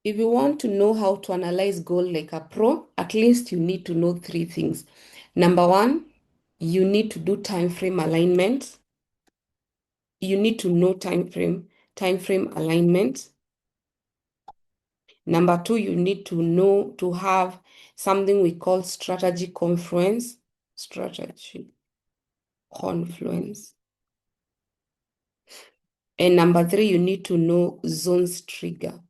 If you want to know how to analyze gold like a pro, at least you need to know three things. Number one, you need to do time frame alignment. You need to know time frame alignment. Number two, you need to know to have something we call strategy confluence. Strategy confluence. And number three, you need to know zones trigger.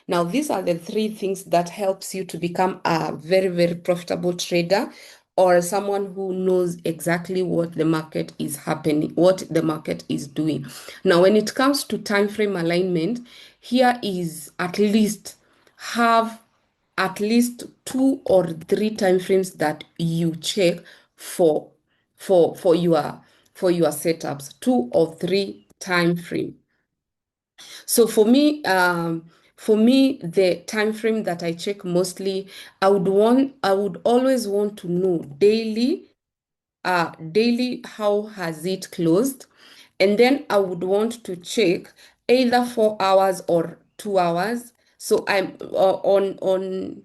Now, these are the three things that helps you to become a very, very profitable trader or someone who knows exactly what the market is happening, what the market is doing. Now, when it comes to time frame alignment, here is have at least 2 or 3 time frames that you check for for your setups, 2 or 3 time frame. So for me, the time frame that I check mostly, I would always want to know daily how has it closed, and then I would want to check either 4 hours or 2 hours. So I'm on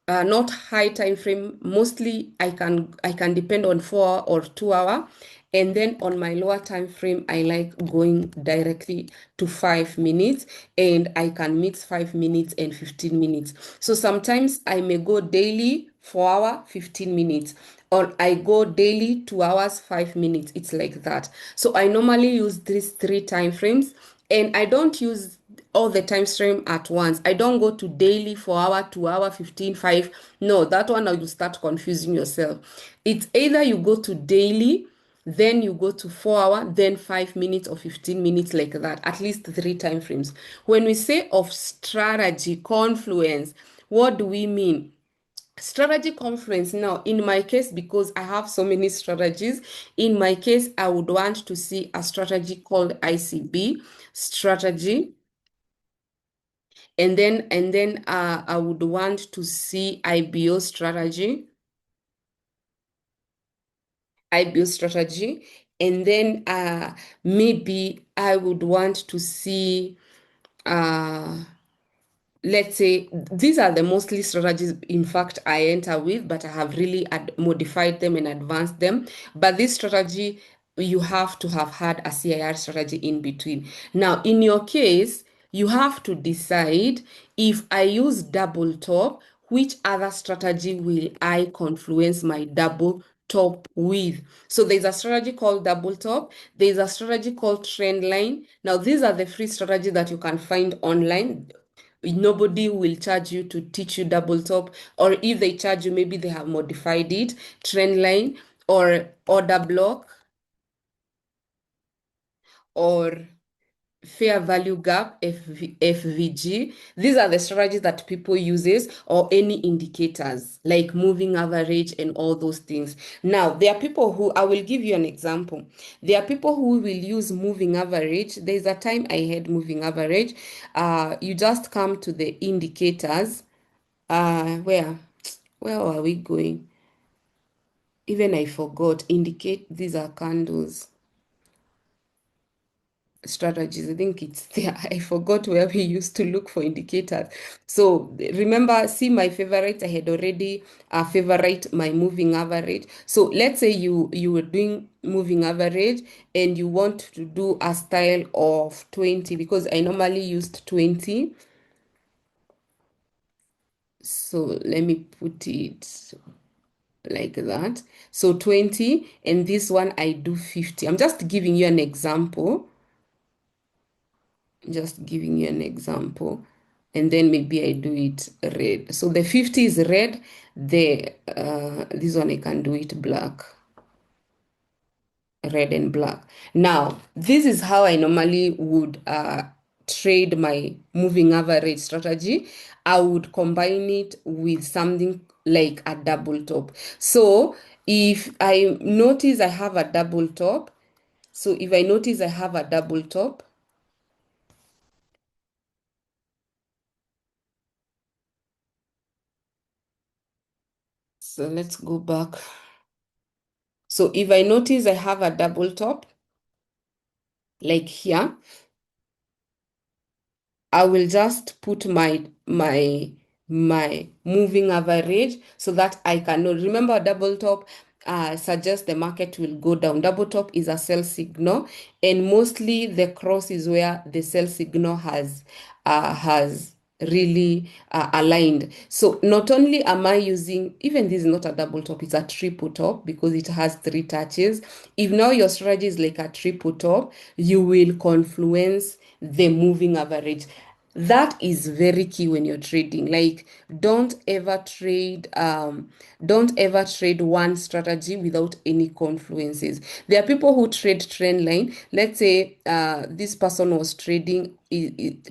not high time frame. Mostly I can depend on 4 or 2 hour. And then on my lower time frame, I like going directly to 5 minutes, and I can mix 5 minutes and 15 minutes. So sometimes I may go daily 4 hour, 15 minutes, or I go daily 2 hours, 5 minutes. It's like that. So I normally use these 3 time frames, and I don't use all the time frame at once. I don't go to daily 4 hour, 2 hour, 15, 5. No, that one now you start confusing yourself. It's either you go to daily, then you go to 4 hour, then 5 minutes or 15 minutes, like that. At least 3 time frames. When we say of strategy confluence, what do we mean? Strategy confluence now, in my case, because I have so many strategies, in my case, I would want to see a strategy called ICB strategy. And then I would want to see IBO strategy. And then maybe I would want to see uh let's say these are the mostly strategies, in fact, I enter with, but I have really modified them and advanced them. But this strategy, you have to have had a CIR strategy in between. Now, in your case, you have to decide, if I use double top, which other strategy will I confluence my double top with? So there's a strategy called double top. There's a strategy called trend line. Now, these are the free strategies that you can find online. Nobody will charge you to teach you double top, or if they charge you, maybe they have modified it. Trend line or order block or fair value gap, FVG. These are the strategies that people uses, or any indicators like moving average and all those things. Now, there are people who, I will give you an example. There are people who will use moving average. There's a time I had moving average. You just come to the indicators. Where are we going? Even I forgot. Indicate, these are candles. Strategies. I think it's there. I forgot where we used to look for indicators. So remember, see my favorite. I had already favorite my moving average. So let's say you were doing moving average and you want to do a style of 20, because I normally used 20. So let me put it like that. So 20, and this one I do 50. I'm just giving you an example. Just giving you an example. And then maybe I do it red. So the 50 is red. This one I can do it black. Red and black. Now, this is how I normally would trade my moving average strategy. I would combine it with something like a double top. So if I notice I have a double top, so if I notice I have a double top, so let's go back. So if I notice I have a double top, like here, I will just put my moving average so that I can know. Remember, double top suggests the market will go down. Double top is a sell signal, and mostly the cross is where the sell signal has really aligned. So not only am I using, even this is not a double top, it's a triple top because it has three touches. If now your strategy is like a triple top, you will confluence the moving average. That is very key when you're trading. Like, don't ever trade one strategy without any confluences. There are people who trade trend line. Let's say this person was trading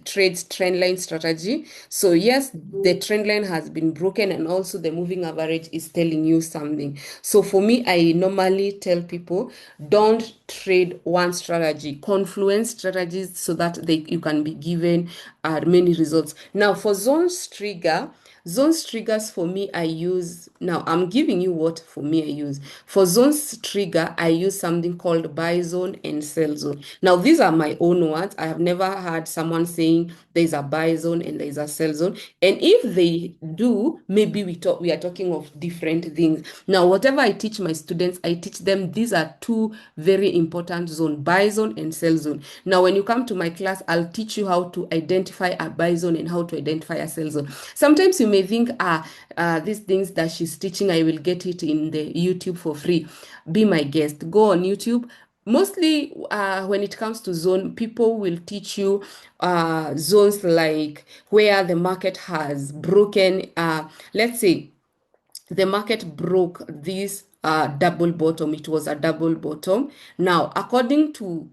trades trend line strategy. So yes, the trend line has been broken and also the moving average is telling you something. So for me, I normally tell people don't trade one strategy, confluence strategies so that you can be given many results. Now for zones triggers for me, I use, now I'm giving you what for me I use. For zones trigger, I use something called buy zone and sell zone. Now these are my own words. I have never heard someone saying there's a buy zone and there's a sell zone. And if they do, maybe we are talking of different things. Now, whatever I teach my students, I teach them these are two very important zones, buy zone and sell zone. Now, when you come to my class, I'll teach you how to identify a buy zone and how to identify a sell zone. Sometimes you may think, these things that she's teaching, I will get it in the YouTube for free. Be my guest. Go on YouTube. Mostly when it comes to zone, people will teach you zones like where the market has broken. Let's say the market broke this double bottom. It was a double bottom. Now, according to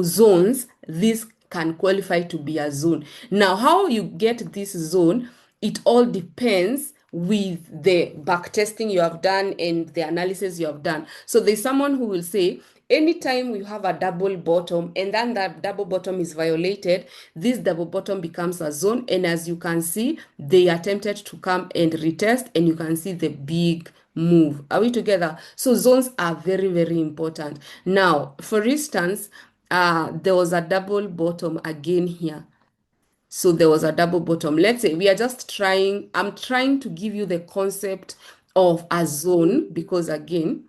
zones, this can qualify to be a zone. Now, how you get this zone, it all depends with the back testing you have done and the analysis you have done. So there's someone who will say, anytime we have a double bottom and then that double bottom is violated, this double bottom becomes a zone. And as you can see, they attempted to come and retest and you can see the big move. Are we together? So zones are very, very important. Now, for instance, there was a double bottom again here. So there was a double bottom. Let's say we are just trying, I'm trying to give you the concept of a zone because again,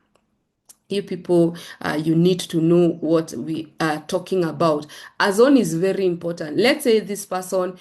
you people, you need to know what we are talking about. A zone is very important. Let's say this person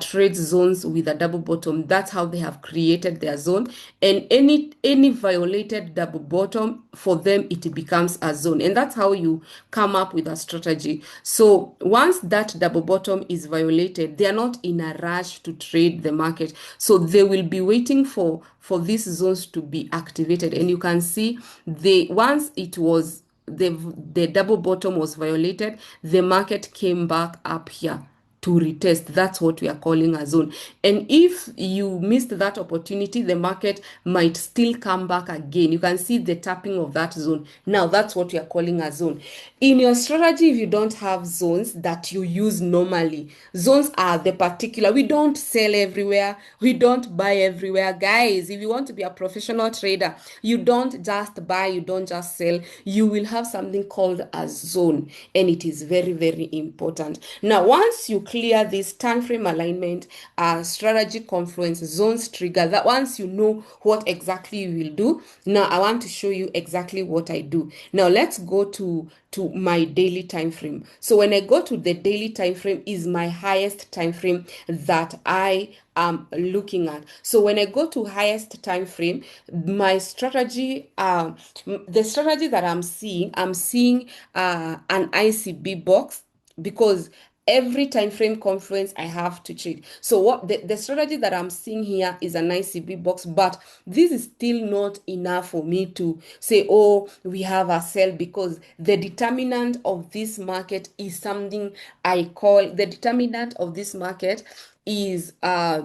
trades zones with a double bottom. That's how they have created their zone. And any violated double bottom, for them, it becomes a zone. And that's how you come up with a strategy. So once that double bottom is violated, they are not in a rush to trade the market. So they will be waiting for these zones to be activated. And you can see once it was the double bottom was violated, the market came back up here to retest. That's what we are calling a zone. And if you missed that opportunity, the market might still come back again. You can see the tapping of that zone. Now, that's what we are calling a zone. In your strategy, if you don't have zones that you use normally, zones are the particular, we don't sell everywhere, we don't buy everywhere. Guys, if you want to be a professional trader, you don't just buy, you don't just sell, you will have something called a zone, and it is very, very important. Now, once you clear this time frame alignment, strategy confluence, zones trigger, that once you know what exactly you will do, now I want to show you exactly what I do. Now, let's go to my daily time frame. So when I go to the daily time frame is my highest time frame that I am looking at. So when I go to highest time frame, my strategy, the strategy that I'm seeing an ICB box because every time frame confluence I have to check. So what the strategy that I'm seeing here is an ICB box, but this is still not enough for me to say, oh, we have a sell, because the determinant of this market is something I call, the determinant of this market is a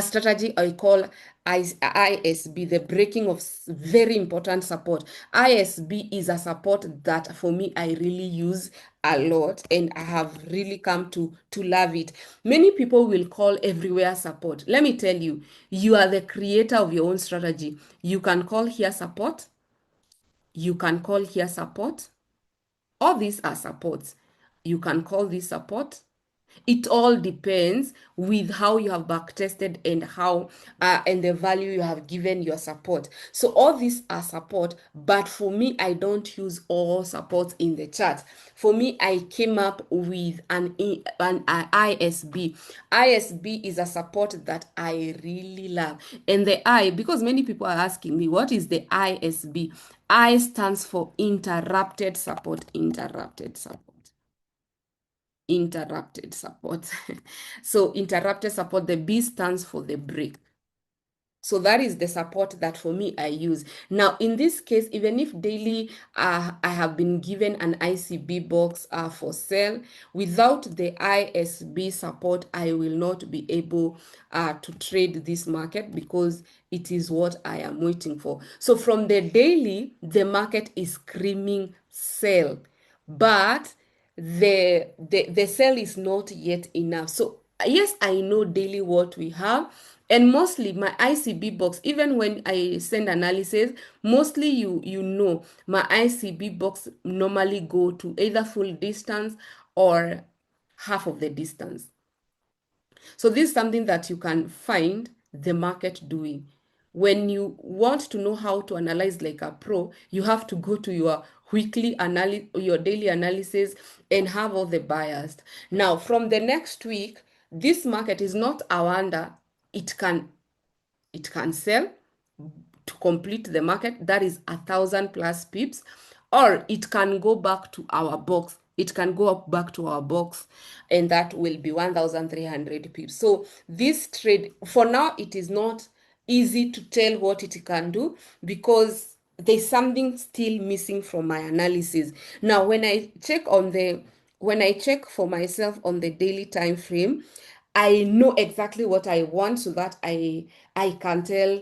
strategy I call ISB, the breaking of very important support. ISB is a support that for me I really use a lot and I have really come to love it. Many people will call everywhere support. Let me tell you, you are the creator of your own strategy. You can call here support. You can call here support. All these are supports. You can call this support. It all depends with how you have backtested and how and the value you have given your support. So all these are support, but for me, I don't use all supports in the chart. For me, I came up with an ISB. ISB is a support that I really love. And the I, because many people are asking me, what is the ISB? I stands for interrupted support, interrupted support. Interrupted support. So interrupted support, the B stands for the break. So that is the support that for me I use. Now, in this case, even if daily I have been given an ICB box for sale, without the ISB support, I will not be able to trade this market because it is what I am waiting for. So from the daily, the market is screaming sell, but the sell is not yet enough. So yes, I know daily what we have. And mostly my ICB box, even when I send analysis, mostly you know my ICB box normally go to either full distance or half of the distance. So this is something that you can find the market doing. When you want to know how to analyze like a pro, you have to go to your your daily analysis and have all the bias. Now, from the next week, this market is not a wonder. It can sell to complete the market, that is 1,000+ pips, or it can go back to our box. It can go up back to our box, and that will be 1,300 pips. So this trade, for now, it is not easy to tell what it can do because there's something still missing from my analysis. Now, when I check for myself on the daily time frame, I know exactly what I want so that I can tell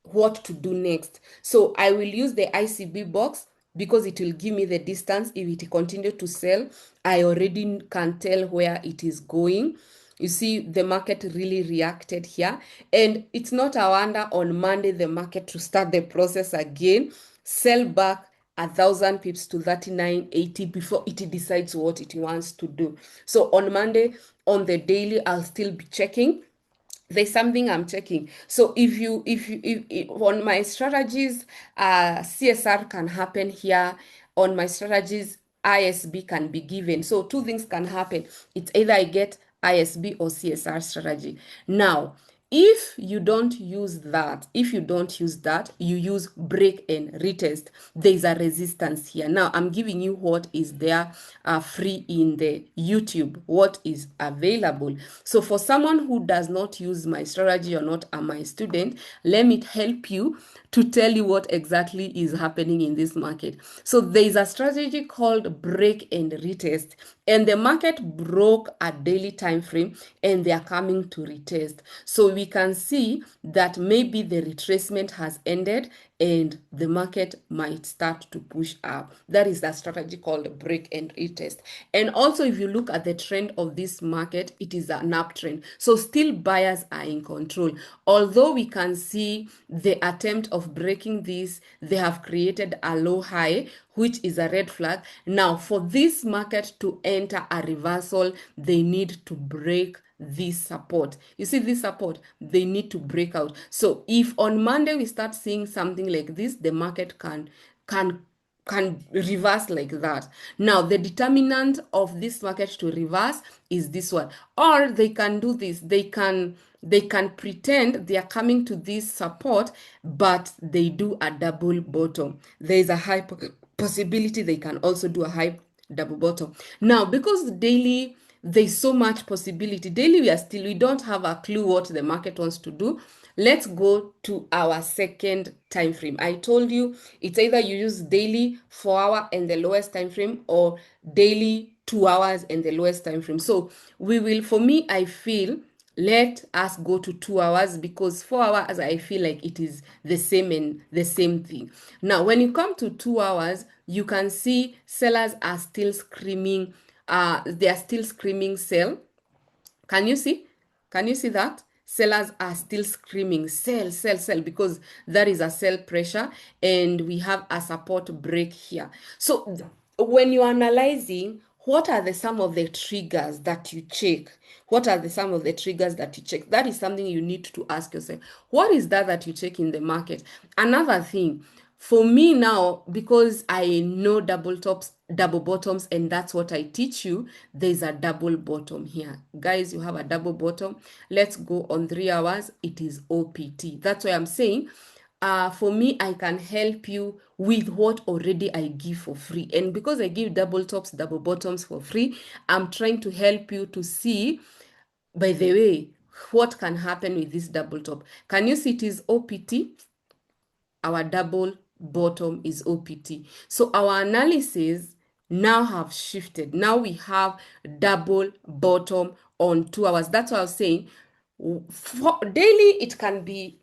what to do next. So I will use the ICB box because it will give me the distance. If it continue to sell, I already can tell where it is going. You see, the market really reacted here. And it's not a wonder on Monday, the market to start the process again, sell back 1,000 pips to 39.80 before it decides what it wants to do. So on Monday, on the daily, I'll still be checking. There's something I'm checking. So if on my strategies, CSR can happen here. On my strategies, ISB can be given. So two things can happen. It's either I get ISB or CSR strategy. Now, if you don't use that, you use break and retest, there's a resistance here. Now I'm giving you what is there free in the YouTube, what is available. So for someone who does not use my strategy or not my student, let me help you to tell you what exactly is happening in this market. So there is a strategy called break and retest, and the market broke a daily time frame and they are coming to retest. So we can see that maybe the retracement has ended and the market might start to push up. That is the strategy called break and retest. And also, if you look at the trend of this market, it is an uptrend. So still buyers are in control. Although we can see the attempt of breaking this, they have created a low high, which is a red flag. Now, for this market to enter a reversal, they need to break this support. You see this support, they need to break out. So if on Monday we start seeing something like this, the market can reverse like that. Now, the determinant of this market to reverse is this one. Or they can do this. They can pretend they are coming to this support, but they do a double bottom. There is a high possibility they can also do a high double bottom. Now, because daily, there's so much possibility. Daily, we don't have a clue what the market wants to do. Let's go to our second time frame. I told you it's either you use daily 4 hour and the lowest time frame, or daily 2 hours and the lowest time frame. So for me, I feel, let us go to 2 hours because 4 hours, I feel like it is the same and the same thing. Now, when you come to 2 hours, you can see sellers are still screaming. They are still screaming sell. Can you see? Can you see that? Sellers are still screaming sell, sell, sell, because that is a sell pressure and we have a support break here. So when you're analyzing, what are some of the triggers that you check? What are some of the triggers that you check? That is something you need to ask yourself. What is that you check in the market? Another thing, for me now, because I know double tops, double bottoms, and that's what I teach you, there's a double bottom here. Guys, you have a double bottom. Let's go on 3 hours. It is OPT. That's why I'm saying, for me, I can help you with what already I give for free. And because I give double tops, double bottoms for free, I'm trying to help you to see, by the way, what can happen with this double top. Can you see it is OPT? Our double bottom is OPT. So our analysis now have shifted. Now we have double bottom on 2 hours. That's what I was saying. For daily, it can be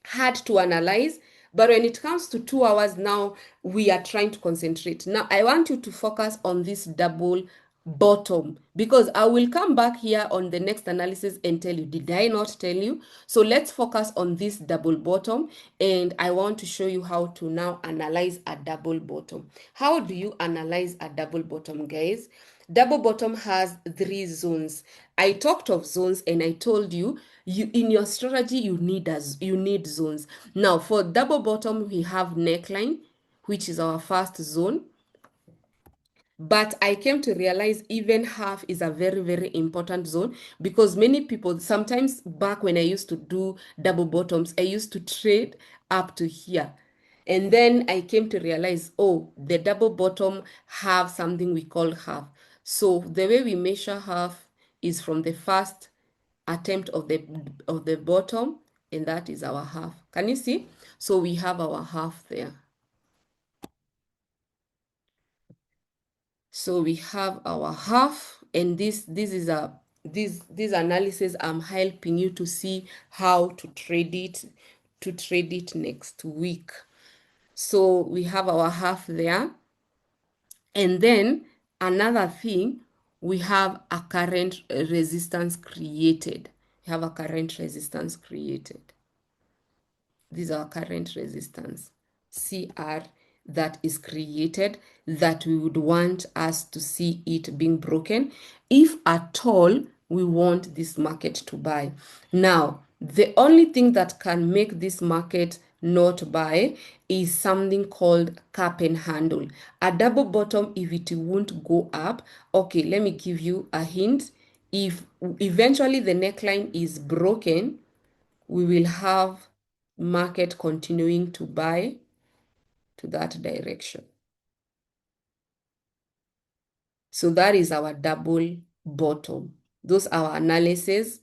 hard to analyze, but when it comes to 2 hours now, we are trying to concentrate. Now I want you to focus on this double bottom, because I will come back here on the next analysis and tell you, did I not tell you? So let's focus on this double bottom, and I want to show you how to now analyze a double bottom. How do you analyze a double bottom, guys? Double bottom has 3 zones. I talked of zones and I told you, in your strategy you need zones. Now for double bottom, we have neckline, which is our first zone. But I came to realize even half is a very, very important zone, because many people, sometimes back when I used to do double bottoms, I used to trade up to here. And then I came to realize, oh, the double bottom have something we call half. So the way we measure half is from the first attempt of the bottom, and that is our half. Can you see? So we have our half there. So we have our half, and this analysis I'm helping you to see how to trade it next week. So we have our half there, and then another thing, we have a current resistance created. We have a current resistance created. These are current resistance, CR, that is created, that we would want us to see it being broken if at all we want this market to buy. Now, the only thing that can make this market not buy is something called cap and handle. A double bottom, if it won't go up, okay, let me give you a hint. If eventually the neckline is broken, we will have market continuing to buy to that direction. So that is our double bottom. Those are our analysis.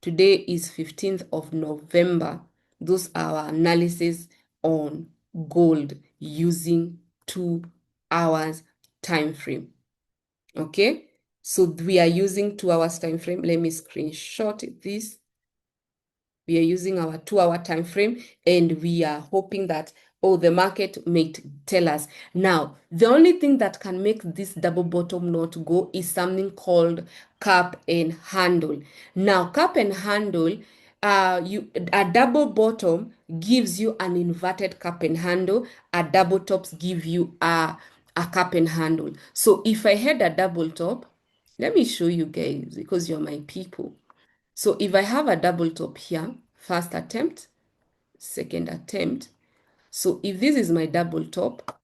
Today is 15th of November. Those are our analysis on gold using 2 hours time frame. Okay, so we are using 2 hours time frame. Let me screenshot this. We are using our 2 hour time frame, and we are hoping that, oh, the market may tell us. Now, the only thing that can make this double bottom not go is something called cap and handle. Now, cap and handle, a double bottom gives you an inverted cap and handle. A double tops give you a cap and handle. So if I had a double top, let me show you guys, because you're my people. So if I have a double top here, first attempt, second attempt. So if this is my double top,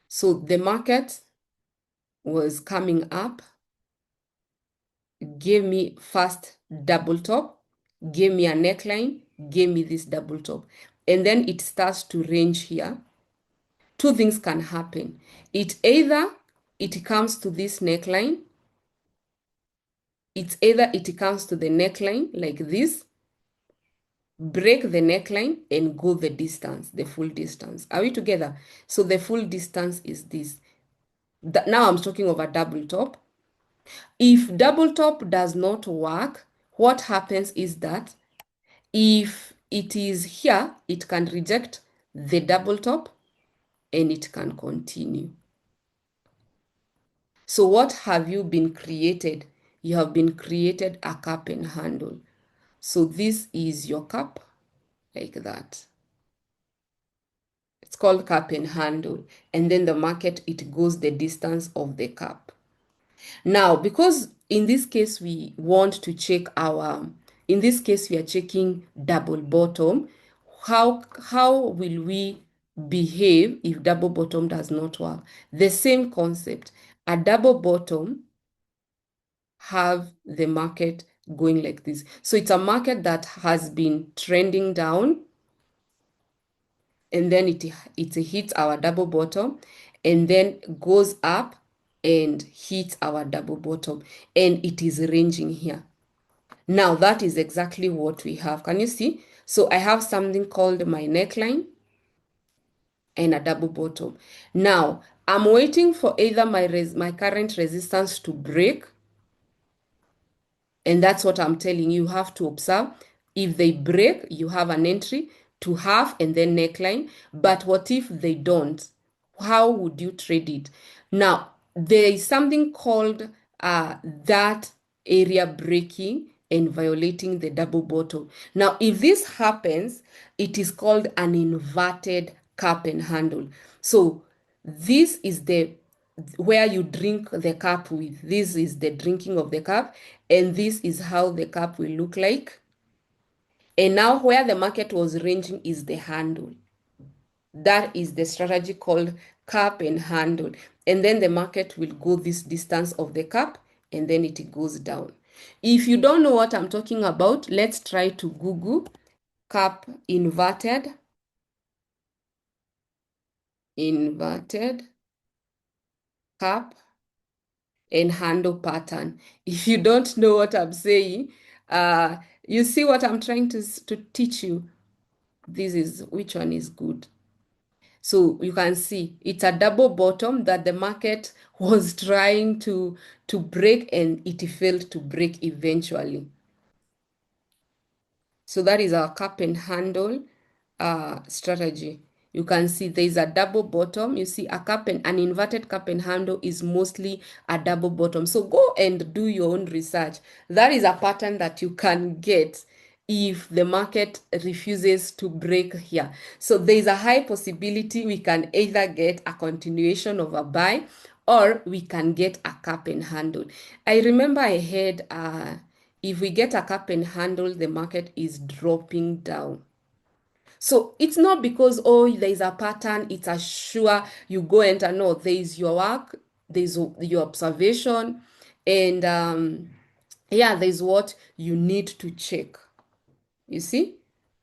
so the market was coming up, gave me first double top, gave me a neckline, gave me this double top. And then it starts to range here. Two things can happen. It comes to this neckline. It's either it comes to the neckline like this, break the neckline and go the distance, the full distance. Are we together? So the full distance is this. Now I'm talking of a double top. If double top does not work, what happens is that if it is here, it can reject the double top and it can continue. So what have you been created? You have been created a cap and handle. So this is your cap, like that. It's called cap and handle. And then the market, it goes the distance of the cap. Now, because in this case, we want to check in this case, we are checking double bottom. How will we behave if double bottom does not work? The same concept. A double bottom have the market going like this. So it's a market that has been trending down, and then it hits our double bottom, and then goes up and hits our double bottom, and it is ranging here. Now that is exactly what we have. Can you see? So I have something called my neckline and a double bottom. Now I'm waiting for either my current resistance to break, and that's what I'm telling you. You have to observe. If they break, you have an entry to half and then neckline. But what if they don't? How would you trade it? Now, there is something called that area breaking and violating the double bottom. Now, if this happens, it is called an inverted cup and handle. So this is the where you drink the cup with. This is the drinking of the cup, and this is how the cup will look like. And now where the market was ranging is the handle. That is the strategy called cup and handle. And then the market will go this distance of the cup, and then it goes down. If you don't know what I'm talking about, let's try to Google cup inverted cup and handle pattern. If you don't know what I'm saying, you see what I'm trying to teach you. This is which one is good. So you can see it's a double bottom that the market was trying to break, and it failed to break eventually. So that is our cup and handle strategy. You can see there is a double bottom. You see an inverted cup and handle is mostly a double bottom. So go and do your own research. That is a pattern that you can get if the market refuses to break here. So there is a high possibility we can either get a continuation of a buy, or we can get a cup and handle. I remember I had if we get a cup and handle, the market is dropping down. So it's not because, oh, there's a pattern, it's a sure you go enter. No, there is your work, there's your observation, and yeah, there's what you need to check. You see?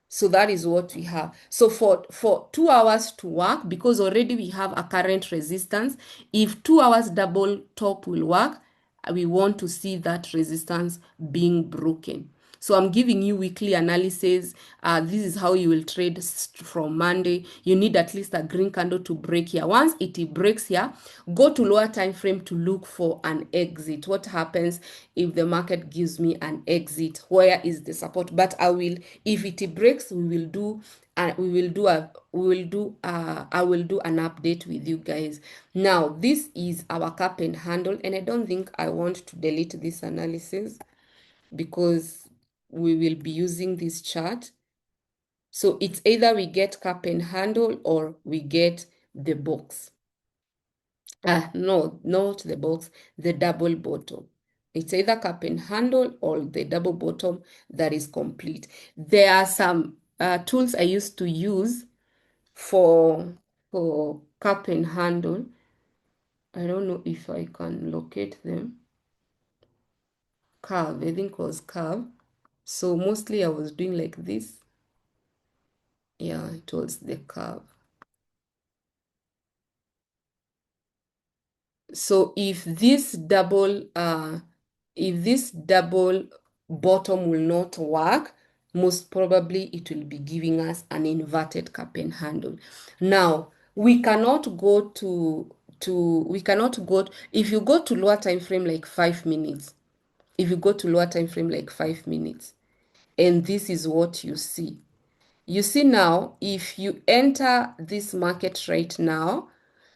So that is what we have. So for 2 hours to work, because already we have a current resistance, if 2 hours double top will work, we want to see that resistance being broken. So I'm giving you weekly analysis. This is how you will trade from Monday. You need at least a green candle to break here. Once it breaks here, go to lower time frame to look for an exit. What happens if the market gives me an exit? Where is the support? But I will, if it breaks, I will do an update with you guys. Now, this is our cup and handle, and I don't think I want to delete this analysis because we will be using this chart. So it's either we get cup and handle or we get the box. No, not the box, the double bottom. It's either cup and handle or the double bottom that is complete. There are some tools I used to use for cup and handle. I don't know if I can locate them. Curve, I think it was curve. So mostly I was doing like this. Yeah, it was the curve. So if this double bottom will not work, most probably it will be giving us an inverted cup and handle. Now, we cannot go if you go to lower time frame like 5 minutes. If you go to lower time frame like 5 minutes, and this is what you see. You see now, if you enter this market right now,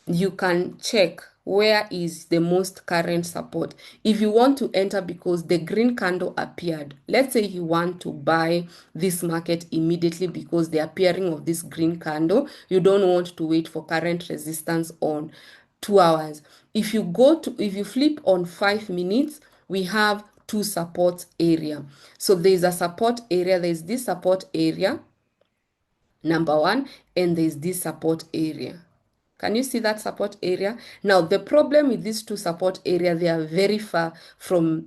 you can check where is the most current support. If you want to enter because the green candle appeared, let's say you want to buy this market immediately because the appearing of this green candle, you don't want to wait for current resistance on 2 hours. If you flip on 5 minutes, we have two support area. So there's a support area, there's this support area, number one, and there's this support area. Can you see that support area? Now, the problem with these two support area, they are very far from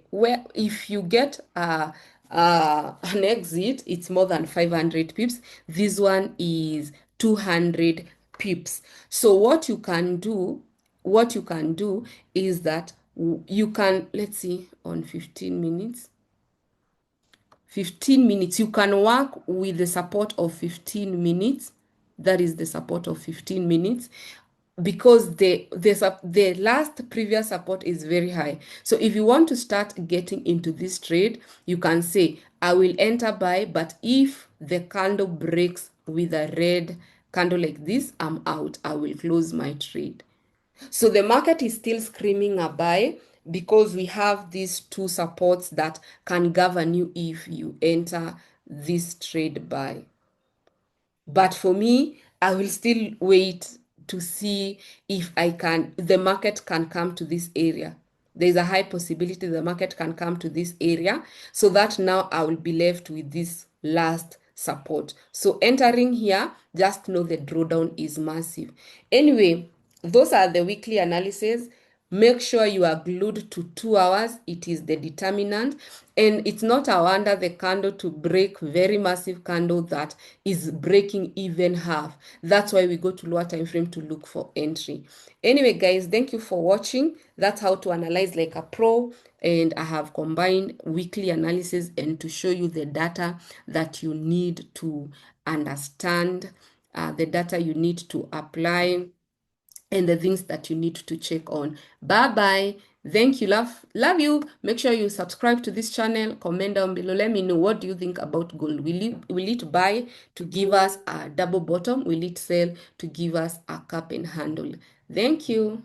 where if you get an exit, it's more than 500 pips. This one is 200 pips. So what you can do is that you can, let's see, on 15 minutes. 15 minutes, you can work with the support of 15 minutes. That is the support of 15 minutes because the last previous support is very high. So if you want to start getting into this trade, you can say, I will enter buy, but if the candle breaks with a red candle like this, I'm out. I will close my trade. So the market is still screaming a buy because we have these two supports that can govern you if you enter this trade buy. But for me, I will still wait to see if the market can come to this area. There's a high possibility the market can come to this area, so that now I will be left with this last support. So entering here, just know the drawdown is massive. Anyway, those are the weekly analysis. Make sure you are glued to 2 hours. It is the determinant. And it's not a wonder the candle to break very massive candle that is breaking even half. That's why we go to lower time frame to look for entry. Anyway, guys, thank you for watching. That's how to analyze like a pro. And I have combined weekly analysis and to show you the data that you need to understand, the data you need to apply, and the things that you need to check on. Bye bye. Thank you. Love you. Make sure you subscribe to this channel. Comment down below. Let me know, what do you think about gold? Will it buy to give us a double bottom? Will it sell to give us a cup and handle? Thank you.